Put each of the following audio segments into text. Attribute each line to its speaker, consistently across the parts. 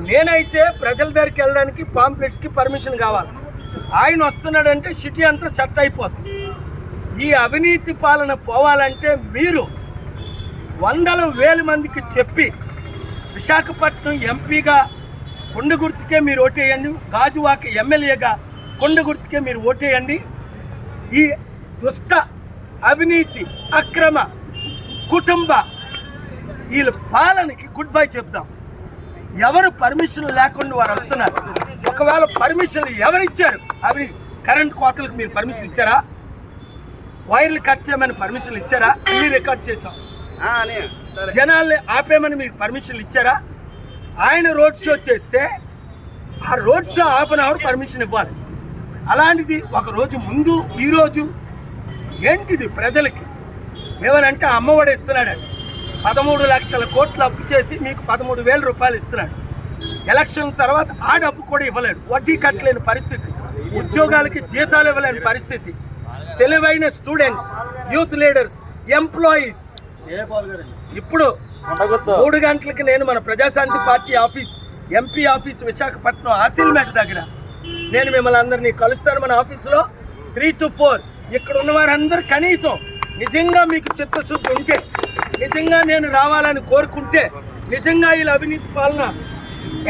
Speaker 1: నేనైతే ప్రజల దగ్గరికి వెళ్ళడానికి పాంప్లెట్స్కి పర్మిషన్ కావాలి. ఆయన వస్తున్నాడంటే సిటీ అంతా సెట్ అయిపోతుంది. ఈ అవినీతి పాలన పోవాలంటే మీరు వందల వేల మందికి చెప్పి విశాఖపట్నం ఎంపీగా కొండ గుర్తుకే మీరు ఓటేయండి, గాజువాక ఎమ్మెల్యేగా కొండ గుర్తుకే మీరు ఓటేయండి. ఈ దుష్ట అవినీతి అక్రమ కుటుంబ వీళ్ళ పాలనకి గుడ్ బై చెప్దాం. ఎవరు పర్మిషన్ లేకుండా వారు వస్తున్నారు. ఒకవేళ పర్మిషన్ ఎవరిచ్చారు? అవి కరెంట్ కోతలకు మీరు పర్మిషన్ ఇచ్చారా? వైర్లు కట్ చేయమని పర్మిషన్లు ఇచ్చారా? అన్ని రికార్డ్ చేశాం. జనాల్ని ఆపేమని మీకు పర్మిషన్లు ఇచ్చారా? ఆయన రోడ్ షో చేస్తే ఆ road show half an hour permission ఇవ్వాలి. అలాంటిది ఒక రోజు ముందు ఈరోజు ఏంటిది? ప్రజలకి ఏమనంటే అమ్మఒడి ఇస్తున్నాడండి. 13 లక్షల కోట్లు అప్పు చేసి మీకు 13,000 రూపాయలు ఇస్తున్నాడు. ఎలక్షన్ తర్వాత ఆ డబ్బు కూడా ఇవ్వలేడు. వడ్డీ కట్టలేని పరిస్థితి, ఉద్యోగాలకి జీతాలు ఇవ్వలేని పరిస్థితి. తెలివైన స్టూడెంట్స్, యూత్ లీడర్స్, ఎంప్లాయీస్ ఇప్పుడు 3 గంటలకి నేను మన Prajashanti party office, MP office Visakhapatnam Asilmetta దగ్గర నేను మిమ్మల్ని అందరినీ కలుస్తాను. మన ఆఫీసులో 3 to 4 ఇక్కడ ఉన్న వారందరూ కనీసం నిజంగా మీకు చిత్తశుద్ధి ఉంటే, నిజంగా నేను రావాలని కోరుకుంటే, నిజంగా వీళ్ళ అవినీతి పాలన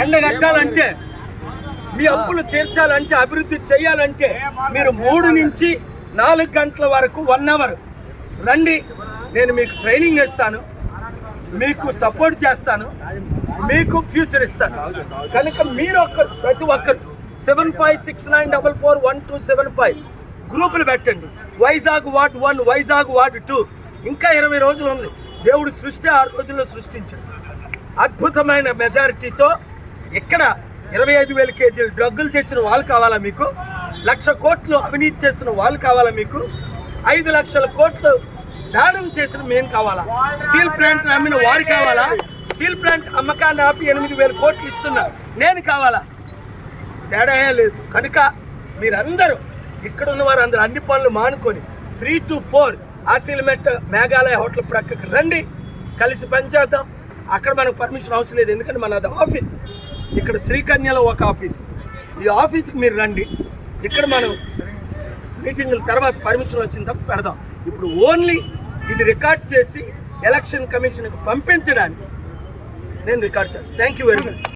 Speaker 1: ఎండగట్టాలంటే, మీ అప్పులు తీర్చాలంటే, అభివృద్ధి చేయాలంటే మీరు 3 నుంచి 4 గంటల వరకు 1 అవర్ రండి. నేను మీకు ట్రైనింగ్ ఇస్తాను, మీకు సపోర్ట్ చేస్తాను, మీకు ఫ్యూచర్ ఇస్తాను. కనుక మీరు ప్రతి ఒక్కరు 7569441275 గ్రూపులు పెట్టండి. Vizag ward 1, Vizag ward 2. ఇంకా 20 రోజులు ఉంది. దేవుడు సృష్టి 6 రోజుల్లో సృష్టించాడు. అద్భుతమైన మెజారిటీతో ఇక్కడ 25,000 కేజీలు డ్రగ్గులు తెచ్చిన వాళ్ళు కావాలా మీకు? 1,00,000 కోట్లు అవినీతి చేసిన వాళ్ళు కావాలా మీకు? 5 లక్షల కోట్లు దానం చేసిన మేము కావాలా? స్టీల్ ప్లాంట్ అమ్మిన వారు కావాలా? స్టీల్ ప్లాంట్ అమ్మకాన్ని ఆపి 8,000 కోట్లు ఇస్తున్నా నేను కావాలా? తేడా లేదు. కనుక మీరందరూ ఇక్కడ ఉన్న వారు అందరూ అన్ని పనులు మానుకొని 3 to 4 ఆసిల్మెట్ మేఘాలయ హోటల్ ప్రక్కకి రండి. కలిసి పనిచేద్దాం. అక్కడ మనకు పర్మిషన్ అవసరం లేదు, ఎందుకంటే మనది ఆఫీస్. ఇక్కడ శ్రీకన్యలో ఒక ఆఫీస్, ఈ ఆఫీస్కి మీరు రండి. ఇక్కడ మనం మీటింగుల తర్వాత పర్మిషన్ వచ్చిన తప్ప పెడదాం. ఇప్పుడు ఓన్లీ ఇది రికార్డ్ చేసి ఎలక్షన్ కమిషన్కి పంపించడానికి నేను రికార్డ్ చేస్తాను. Thank you very much.